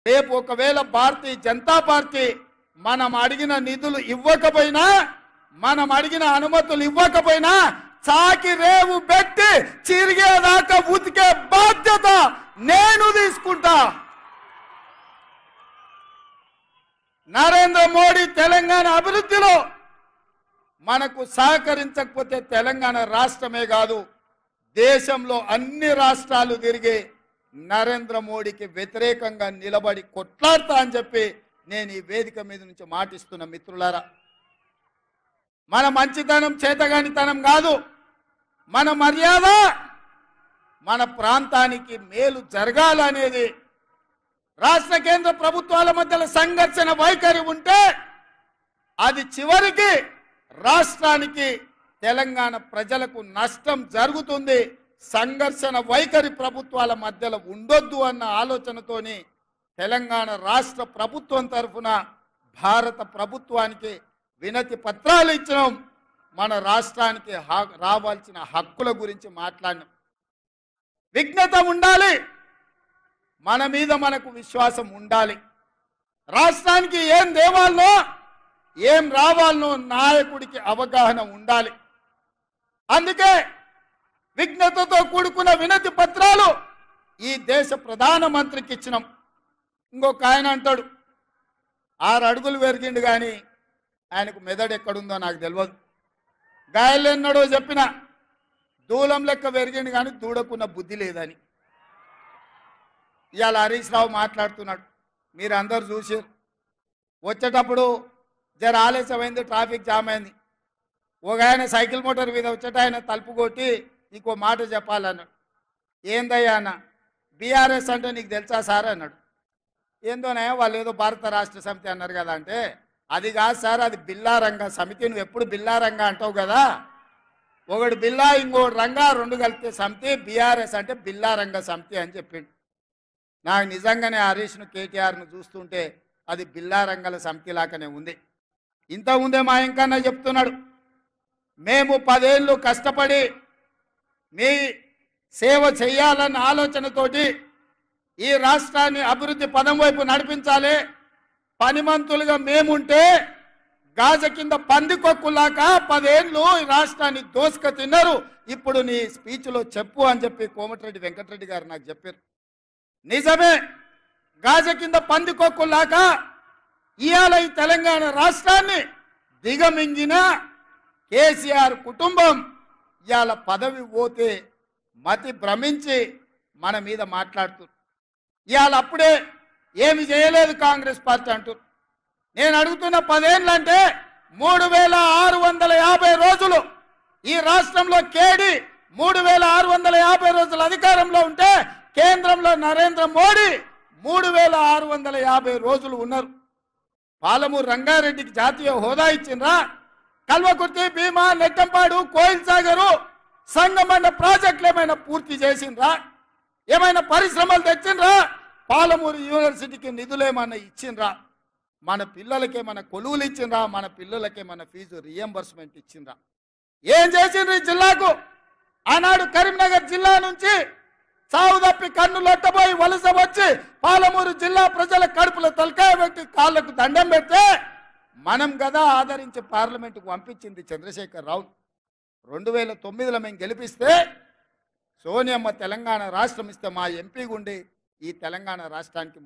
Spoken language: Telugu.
రేపు ఒకవేళ భారతీయ జనతా పార్టీ మనం అడిగిన నిధులు ఇవ్వకపోయినా, మనం అడిగిన అనుమతులు ఇవ్వకపోయినా చాకి రేవు పెట్టి చిరిగేదాకా ఉతికే బాధ్యత నేను తీసుకుంటా. నరేంద్ర మోడీ తెలంగాణ అభివృద్ధిలో మనకు సహకరించకపోతే తెలంగాణ రాష్ట్రమే కాదు, దేశంలో అన్ని రాష్ట్రాలు తిరిగి నరేంద్ర మోడీకి వ్యతిరేకంగా నిలబడి కొట్లాడతా అని చెప్పి నేను ఈ వేదిక మీద నుంచి మాటిస్తున్న మిత్రులారా. మన మంచితనం చేతగానితనం కాదు, మన మర్యాద మన ప్రాంతానికి మేలు జరగాలనేది. రాష్ట్ర కేంద్ర ప్రభుత్వాల మధ్యలో సంఘర్షణ వైఖరి ఉంటే అది చివరికి రాష్ట్రానికి తెలంగాణ ప్రజలకు నష్టం జరుగుతుంది. సంఘర్షణ వైఖరి ప్రభుత్వాల మధ్యలో ఉండొద్దు అన్న ఆలోచనతోని తెలంగాణ రాష్ట్ర ప్రభుత్వం తరఫున భారత ప్రభుత్వానికి వినతి పత్రాలు ఇచ్చినాం. మన రాష్ట్రానికి రావాల్సిన హక్కుల గురించి మాట్లాడినాం. విఘ్నత ఉండాలి, మన మీద మనకు విశ్వాసం ఉండాలి. రాష్ట్రానికి ఏం దేవాలనో ఏం రావాలనో నాయకుడికి అవగాహన ఉండాలి. అందుకే విఘ్నతతో కూడుకున్న వినతి పత్రాలు ఈ దేశ ప్రధానమంత్రికి ఇచ్చినాం. ఇంకొక ఆయన అంటాడు 6 అడుగులు పెరిగిండు కానీ ఆయనకు మెదడు ఎక్కడుందో నాకు తెలియదు. గాయలు ఎన్నడో చెప్పిన దూలం లెక్క పెరిగిండు కానీ దూడకున్న బుద్ధి లేదని. ఇవాళ హరీష్ రావు మాట్లాడుతున్నాడు, మీరు అందరు చూసారు. వచ్చేటప్పుడు జర ఆలస్యమైంది, ట్రాఫిక్ జామ్ అయింది. ఒక ఆయన సైకిల్ మోటార్ మీద వచ్చేట ఆయన తలుపు కొట్టి నీకో మాట చెప్పాలన్నాడు. ఏందయ్యా అన్న, బీఆర్ఎస్ అంటే నీకు తెలుసా సార్ అన్నాడు. ఏందోనే వాళ్ళు ఏదో భారత రాష్ట్ర సమితి అన్నారు కదా అంటే, అది కాదు సార్, అది బిల్లారంగ సమితి. నువ్వు ఎప్పుడు బిల్లారంగ అంటావు కదా, ఒకటి బిల్లా ఇంకోటి రంగా, 2 కలిపితే సమితి. బీఆర్ఎస్ అంటే బిల్లారంగ సమితి అని చెప్పిండు. నాకు నిజంగానే హరీష్ను కేటీఆర్ను చూస్తుంటే అది బిల్లారంగల సమితి లాగానే ఉంది. ఇంతకుముందే మా ఇంకన్నా చెప్తున్నాడు, మేము 10 ఏళ్ళు కష్టపడి మీ సేవ చేయాలన్న ఆలోచనతోటి ఈ రాష్ట్రాన్ని అభివృద్ధి పదం వైపు నడిపించాలి. పనిమంతులుగా మేముంటే గాజ కింద పందికొక్కులాక 10 ఏళ్ళు ఈ రాష్ట్రాన్ని దోసుక తిన్నారు. ఇప్పుడు నీ స్పీచ్లో చెప్పు అని చెప్పి కోమటిరెడ్డి వెంకటరెడ్డి గారు నాకు చెప్పారు. నిజమే, గాజ కింద పందికొక్కులాక ఇవాళ ఈ తెలంగాణ రాష్ట్రాన్ని దిగమింగిన కేసీఆర్ కుటుంబం ఇవాళ పదవి పోతే మతి భ్రమించి మన మీద మాట్లాడుతున్నారు. ఇవాళ అప్పుడే ఏమి చేయలేదు కాంగ్రెస్ పార్టీ అంటారు. నేను అడుగుతున్న 10 ఏళ్ళు అంటే 3650 రోజులు ఈ రాష్ట్రంలో కేడి 3650 రోజులు అధికారంలో ఉంటే కేంద్రంలో నరేంద్ర మోడీ 3650 రోజులు ఉన్నారు. పాలమూరు రంగారెడ్డికి జాతీయ హోదా ఇచ్చిండ్రా? కల్వకుర్తి, భీమా, నెట్టంపాడు, కోయిల్ సాగరు, సంగమన్న ప్రాజెక్టులు ఏమైనా పూర్తి చేసిండ్రా? ఏమైనా పరిశ్రమలు తెచ్చిండ్రా? పాలమూరు యూనివర్సిటీకి నిధులు ఏమైనా ఇచ్చిండ్రా? మన పిల్లలకేమైనా కొలువులు ఇచ్చిండ్రా? మన పిల్లలకేమైనా ఫీజు రియంబర్స్మెంట్ ఇచ్చిండ్రా? ఏం చేసిండ్రు ఈ జిల్లాకు? ఆనాడు కరీంనగర్ జిల్లా నుంచి సాగు తప్పి కన్ను లొట్టబోయి వలస వచ్చి పాలమూరు జిల్లా ప్రజల కడుపులో తలకాయ పెట్టి కాళ్లకు దండం పెడితే మనం కదా ఆదరించి పార్లమెంటుకు పంపించింది చంద్రశేఖర్ రావు. 2009లో మేము గెలిపిస్తే సోనియమ్మ తెలంగాణ రాష్ట్రం ఇస్తే మా ఎంపీ గుండి ఈ తెలంగాణ రాష్ట్రానికి